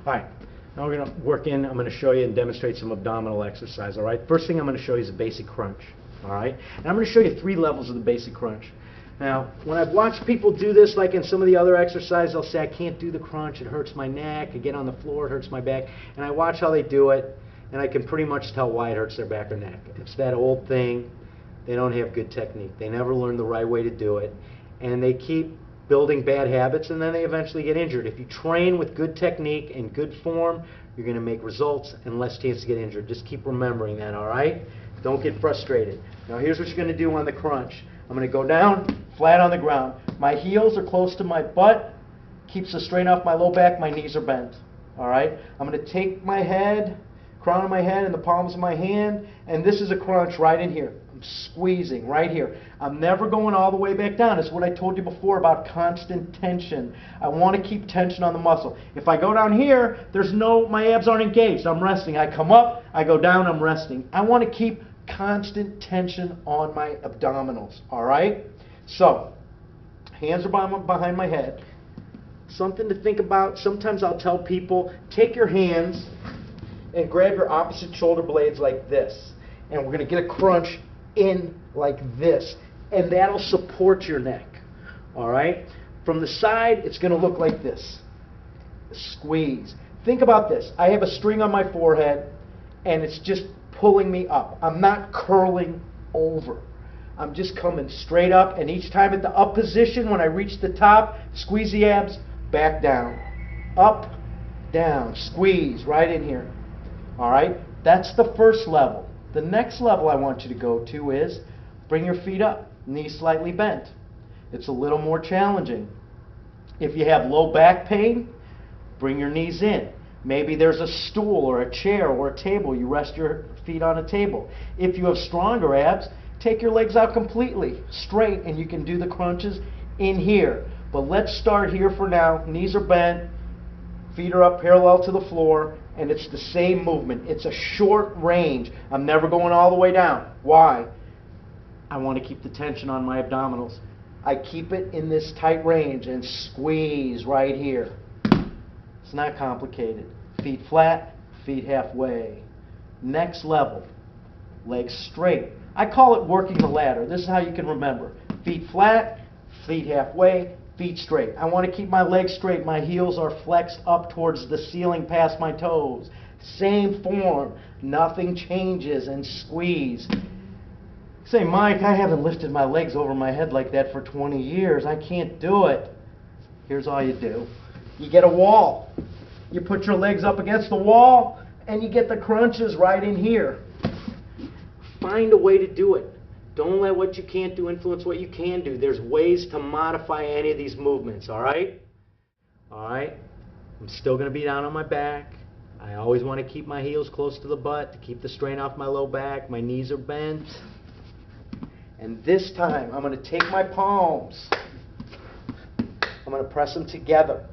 All right, now we're going to work in, I'm going to show you and demonstrate some abdominal exercise, all right? First thing I'm going to show you is a basic crunch, all right? And I'm going to show you 3 levels of the basic crunch. Now, when I've watched people do this, like in some of the other exercises, they'll say, I can't do the crunch, it hurts my neck, I get on the floor, it hurts my back, and I watch how they do it, and I can pretty much tell why it hurts their back or neck. It's that old thing, they don't have good technique. They never learn the right way to do it, and they keep building bad habits, and then they eventually get injured. If you train with good technique and good form, you're going to make results and less chance to get injured. Just keep remembering that, all right? Don't get frustrated. Now here's what you're going to do on the crunch. I'm going to go down, flat on the ground. My heels are close to my butt, keeps the strain off my low back, my knees are bent, all right? I'm going to take my head, crown of my head, and the palms of my hand, and this is a crunch right in here. I'm squeezing right here. I'm never going all the way back down. It's what I told you before about constant tension. I want to keep tension on the muscle. If I go down here, my abs aren't engaged. I'm resting. I come up, I go down, I'm resting. I want to keep constant tension on my abdominals, all right? So, hands are behind my head. Something to think about. Sometimes I'll tell people, take your hands and grab your opposite shoulder blades like this. And we're going to get a crunch in like this. And that'll support your neck. All right? From the side, it's going to look like this. Squeeze. Think about this. I have a string on my forehead, and it's just pulling me up. I'm not curling over. I'm just coming straight up, and each time at the up position, when I reach the top, squeeze the abs, back down. Up, down, squeeze right in here. All right? That's the first level. The next level I want you to go to is bring your feet up, knees slightly bent. It's a little more challenging. If you have low back pain, bring your knees in. Maybe there's a stool or a chair or a table. You rest your feet on a table. If you have stronger abs, take your legs out completely straight, and you can do the crunches in here. But let's start here for now. Knees are bent, feet are up parallel to the floor, and it's the same movement. It's a short range. I'm never going all the way down. Why? I want to keep the tension on my abdominals. I keep it in this tight range and squeeze right here. It's not complicated. Feet flat, feet halfway. Next level, legs straight. I call it working the ladder. This is how you can remember. Feet flat, feet halfway, feet straight. I want to keep my legs straight. My heels are flexed up towards the ceiling past my toes. Same form. Nothing changes, and squeeze. Say, Mike, I haven't lifted my legs over my head like that for 20 years. I can't do it. Here's all you do. You get a wall. You put your legs up against the wall, and you get the crunches right in here. Find a way to do it. Don't let what you can't do influence what you can do. There's ways to modify any of these movements, all right? All right? I'm still going to be down on my back. I always want to keep my heels close to the butt to keep the strain off my low back. My knees are bent. And this time, I'm going to take my palms. I'm going to press them together.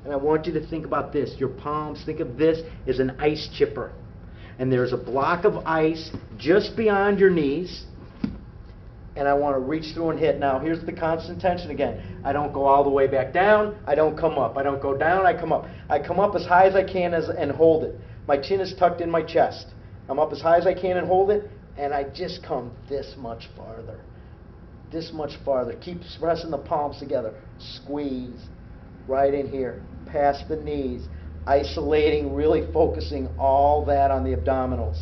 And I want you to think about this. Your palms, think of this as an ice chipper. And there's a block of ice just beyond your knees. And I want to reach through and hit. Now, here's the constant tension again. I don't go all the way back down. I don't come up. I don't go down. I come up. I come up as high as I can and hold it. My chin is tucked in my chest. I'm up as high as I can and hold it. And I just come this much farther. This much farther. Keep pressing the palms together. Squeeze right in here. Past the knees. Isolating, really focusing all that on the abdominals.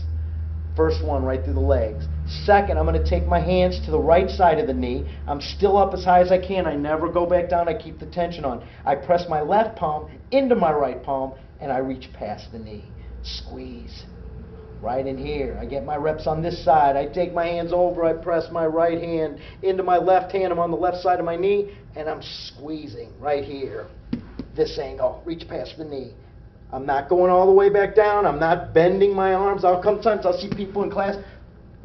First one right through the legs. Second, I'm going to take my hands to the right side of the knee. I'm still up as high as I can. I never go back down. I keep the tension on. I press my left palm into my right palm, and I reach past the knee. Squeeze. Right in here. I get my reps on this side. I take my hands over. I press my right hand into my left hand. I'm on the left side of my knee, and I'm squeezing right here. This angle. Reach past the knee. I'm not going all the way back down. I'm not bending my arms. Sometimes I'll see people in class.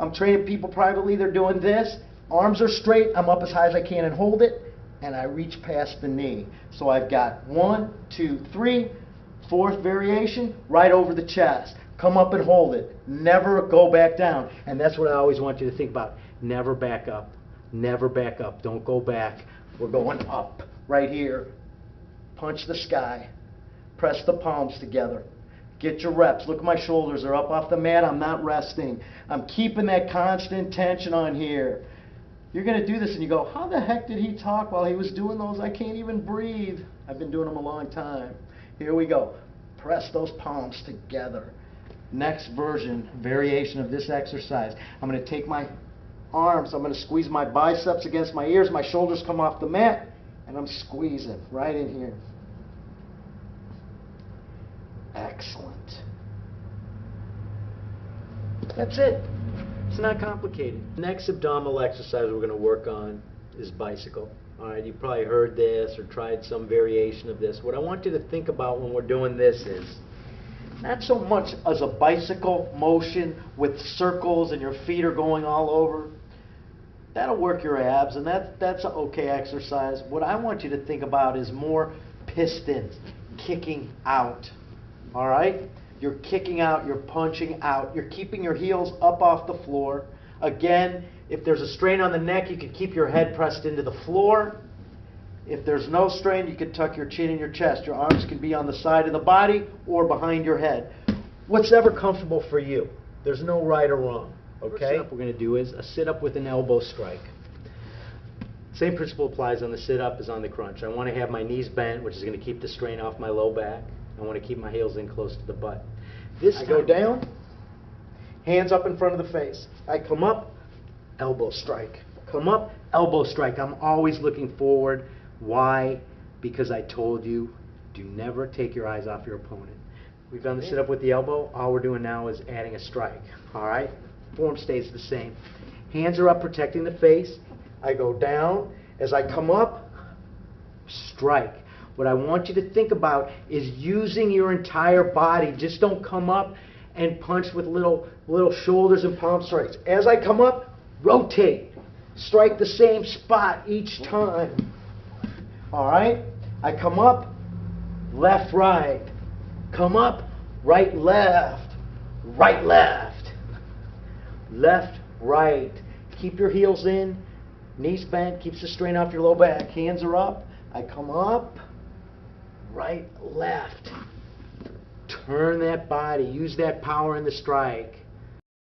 I'm training people privately. They're doing this. Arms are straight. I'm up as high as I can and hold it. And I reach past the knee. So I've got 1, 2, 3. Fourth variation, right over the chest. Come up and hold it. Never go back down. And that's what I always want you to think about. Never back up. Never back up. Don't go back. We're going up. Right here. Punch the sky. Press the palms together. Get your reps. Look at my shoulders. They're up off the mat. I'm not resting. I'm keeping that constant tension on here. You're going to do this and you go, how the heck did he talk while he was doing those? I can't even breathe. I've been doing them a long time. Here we go. Press those palms together. Next variation of this exercise. I'm going to take my arms. I'm going to squeeze my biceps against my ears. My shoulders come off the mat. And I'm squeezing right in here. Excellent. That's it. It's not complicated. Next abdominal exercise we're going to work on is bicycle. All right, you probably heard this or tried some variation of this. What I want you to think about when we're doing this is not so much as a bicycle motion with circles and your feet are going all over. That'll work your abs, and that's an okay exercise. What I want you to think about is more pistons, kicking out. All right? You're kicking out, you're punching out. You're keeping your heels up off the floor. Again, if there's a strain on the neck, you can keep your head pressed into the floor. If there's no strain, you can tuck your chin in your chest. Your arms can be on the side of the body or behind your head. What's ever comfortable for you. There's no right or wrong. Okay? First up we're going to do is a sit-up with an elbow strike. Same principle applies on the sit-up as on the crunch. I want to have my knees bent, which is going to keep the strain off my low back. I want to keep my heels in close to the butt. I go down, hands up in front of the face. I come up, elbow strike. Come up, elbow strike. I'm always looking forward. Why? Because I told you, do never take your eyes off your opponent. We've done the sit-up with the elbow. All we're doing now is adding a strike. All right? Form stays the same. Hands are up protecting the face. I go down. As I come up, strike. What I want you to think about is using your entire body. Just don't come up and punch with little shoulders and palm strikes. As I come up, rotate. Strike the same spot each time. All right? I come up, left, right. Come up, right, left. Right, left. Left, right. Keep your heels in. Knees bent. Keeps the strain off your low back. Hands are up. I come up. Right, left. Turn that body. Use that power in the strike.